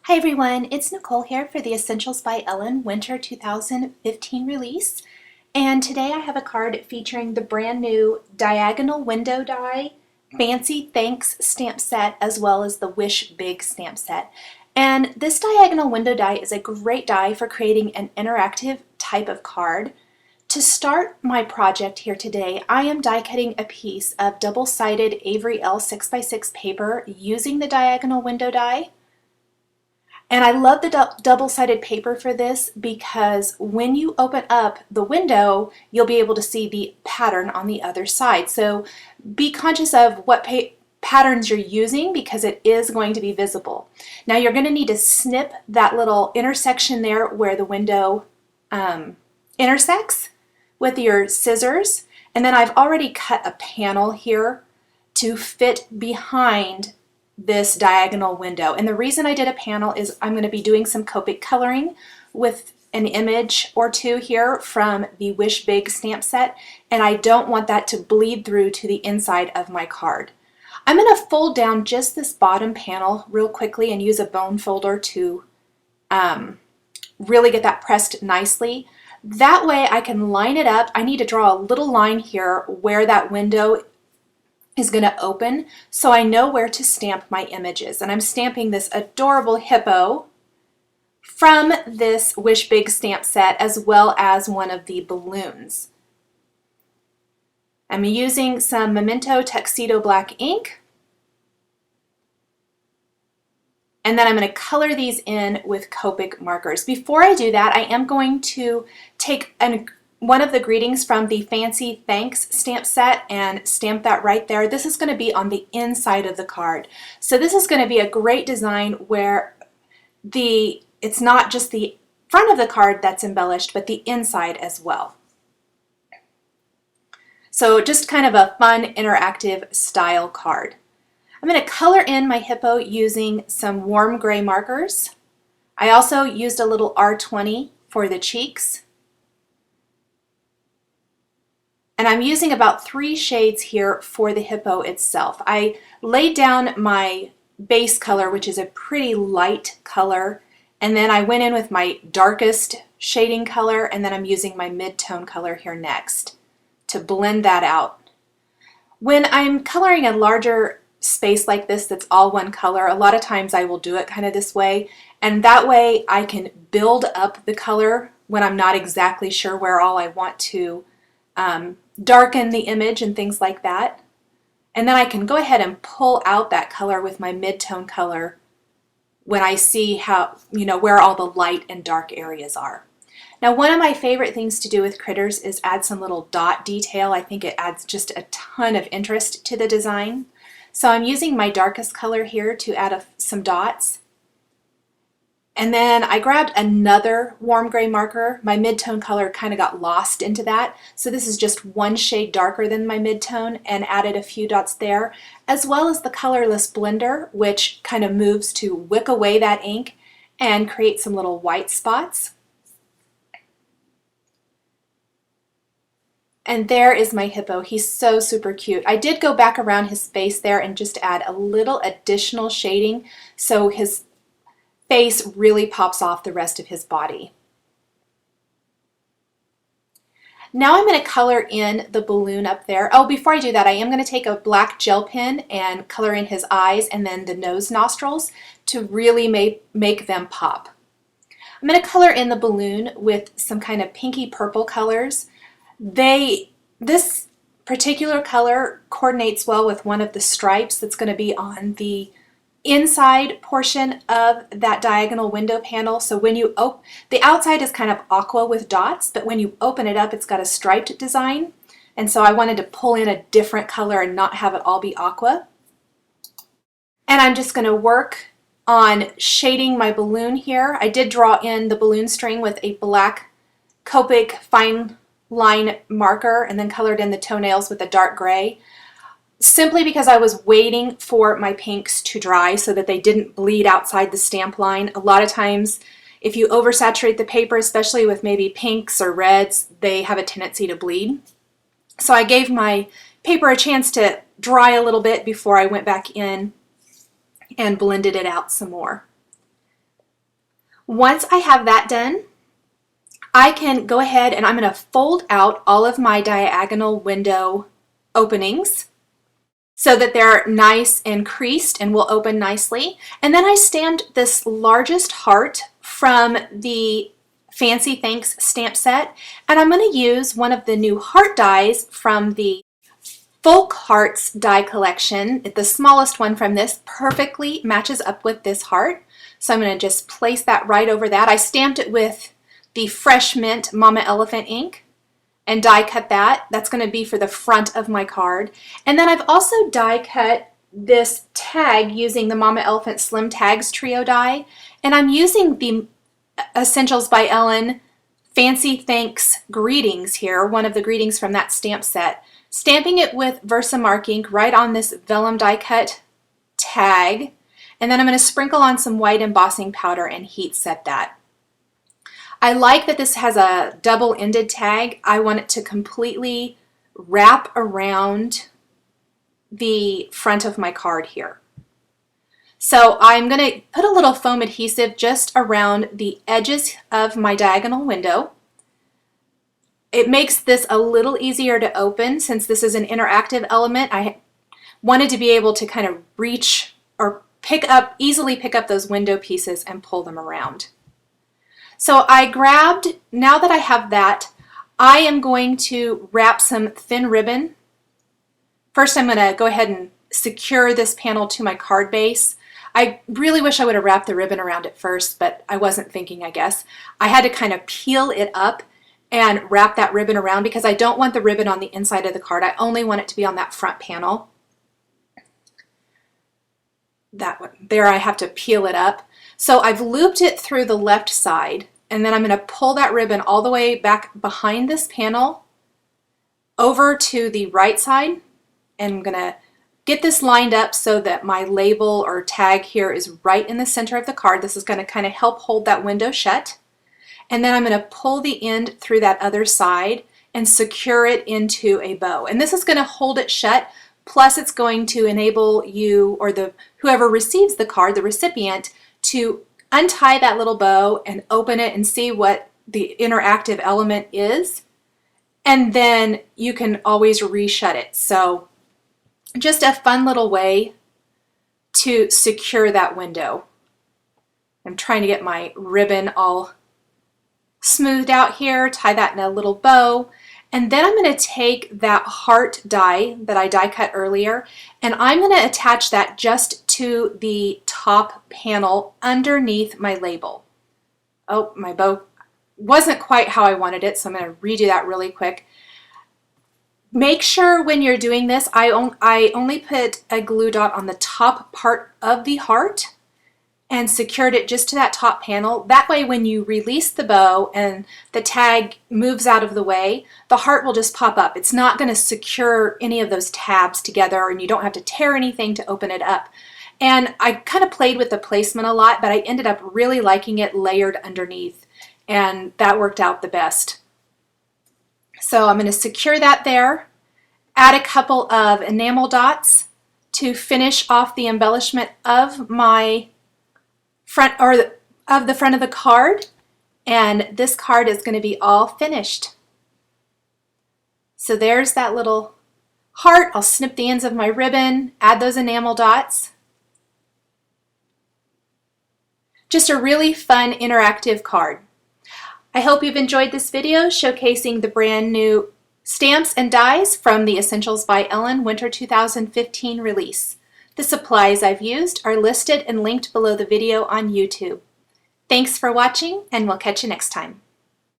Hi everyone, it's Nicole here for the Essentials by Ellen Winter 2015 release. And today I have a card featuring the brand new Diagonal Window Die Fancy Thanks stamp set as well as the Wish Big stamp set. And this Diagonal Window die is a great die for creating an interactive type of card. To start my project here today, I am die cutting a piece of double-sided Avery Elle 6x6 paper using the Diagonal Window die. And I love the double-sided paper for this because when you open up the window, you'll be able to see the pattern on the other side. So be conscious of what patterns you're using because it is going to be visible. Now you're going to need to snip that little intersection there where the window intersects with your scissors. And then I've already cut a panel here to fit behind this diagonal window. And the reason I did a panel is I'm going to be doing some Copic coloring with an image or two here from the Wish Big stamp set, and I don't want that to bleed through to the inside of my card. I'm going to fold down just this bottom panel real quickly and use a bone folder to really get that pressed nicely. That way I can line it up. I need to draw a little line here where that window is going to open so I know where to stamp my images. And I'm stamping this adorable hippo from this Wish Big stamp set as well as one of the balloons. I'm using some Memento Tuxedo black ink, and then I'm going to color these in with Copic markers. Before I do that, I am going to take one of the greetings from the Fancy Thanks stamp set and stamp that right there. This is going to be on the inside of the card. So this is going to be a great design where it's not just the front of the card that's embellished, but the inside as well. So just kind of a fun, interactive style card. I'm going to color in my hippo using some warm gray markers. I also used a little R20 for the cheeks. And I'm using about 3 shades here for the hippo itself. I laid down my base color, which is a pretty light color, and then I went in with my darkest shading color, and then I'm using my mid-tone color here next to blend that out. When I'm coloring a larger space like this that's all one color, a lot of times I will do it kind of this way, and that way I can build up the color when I'm not exactly sure where all I want to darken the image and things like that. And then I can go ahead and pull out that color with my mid-tone color when I see how, where all the light and dark areas are. Now, one of my favorite things to do with critters is add some little dot detail. I think it adds just a ton of interest to the design. So I'm using my darkest color here to add some dots. And then I grabbed another warm gray marker. My mid-tone color kind of got lost into that. So this is just 1 shade darker than my mid-tone and added a few dots there, as well as the colorless blender, which kind of moves to wick away that ink and create some little white spots. And there is my hippo. He's so super cute. I did go back around his face there and just add a little additional shading so his face really pops off the rest of his body. Now I'm going to color in the balloon up there. Oh, before I do that, I am going to take a black gel pen and color in his eyes and then the nose nostrils to really make them pop. I'm going to color in the balloon with some kind of pinky purple colors. This particular color coordinates well with one of the stripes that's going to be on the inside portion of that diagonal window panel. So when you open, the outside is kind of aqua with dots, but when you open it up, it's got a striped design. And so I wanted to pull in a different color and not have it all be aqua. And I'm just going to work on shading my balloon here. I did draw in the balloon string with a black Copic fine line marker and then colored in the toenails with a dark gray, simply because I was waiting for my pinks to dry so that they didn't bleed outside the stamp line. A lot of times if you oversaturate the paper, especially with maybe pinks or reds, they have a tendency to bleed. So I gave my paper a chance to dry a little bit before I went back in and blended it out some more. Once I have that done, I can go ahead and I'm going to fold out all of my diagonal window openings so that they're nice and creased and will open nicely. And then I stamped this largest heart from the Fancy Thanks stamp set, and I'm going to use one of the new heart dies from the Folk Hearts die collection. The smallest one from this perfectly matches up with this heart. So I'm going to just place that right over that. I stamped it with the Fresh Mint Mama Elephant ink and die cut that. That's going to be for the front of my card. And then I've also die cut this tag using the Mama Elephant Slim Tags Trio die. And I'm using the Essentials by Ellen Fancy Thanks Greetings here, one of the greetings from that stamp set. Stamping it with Versamark ink right on this vellum die cut tag. And then I'm going to sprinkle on some white embossing powder and heat set that. I like that this has a double-ended tag. I want it to completely wrap around the front of my card here. So I'm going to put a little foam adhesive just around the edges of my diagonal window. It makes this a little easier to open since this is an interactive element. I wanted to be able to kind of reach or easily pick up those window pieces and pull them around. So I grabbed, now that I have that, I am going to wrap some thin ribbon. First I'm going to go ahead and secure this panel to my card base. I really wish I would have wrapped the ribbon around it first, but I wasn't thinking, I guess. I had to kind of peel it up and wrap that ribbon around because I don't want the ribbon on the inside of the card. I only want it to be on that front panel. That one. There I have to peel it up. So I've looped it through the left side, and then I'm going to pull that ribbon all the way back behind this panel over to the right side, and I'm going to get this lined up so that my label or tag here is right in the center of the card. This is going to kind of help hold that window shut. And then I'm going to pull the end through that other side and secure it into a bow. And this is going to hold it shut, plus it's going to enable you or whoever receives the card, the recipient, to untie that little bow and open it and see what the interactive element is. And then you can always reshut it. So just a fun little way to secure that window. I'm trying to get my ribbon all smoothed out here, tie that in a little bow, and then I'm going to take that heart die that I die cut earlier, and I'm going to attach that just to the top panel underneath my label. Oh, my bow wasn't quite how I wanted it, so I'm going to redo that really quick. Make sure when you're doing this, I only put a glue dot on the top part of the heart and secured it just to that top panel. That way when you release the bow and the tag moves out of the way, the heart will just pop up. It's not going to secure any of those tabs together, and you don't have to tear anything to open it up. And I kind of played with the placement a lot, but I ended up really liking it layered underneath, and that worked out the best. So I'm going to secure that there, add a couple of enamel dots to finish off the embellishment of my front or of the front of the card, and this card is going to be all finished. So there's that little heart. I'll snip the ends of my ribbon, add those enamel dots. Just a really fun interactive card. I hope you've enjoyed this video showcasing the brand new stamps and dies from the Essentials by Ellen Winter 2015 release. The supplies I've used are listed and linked below the video on YouTube. Thanks for watching, and we'll catch you next time.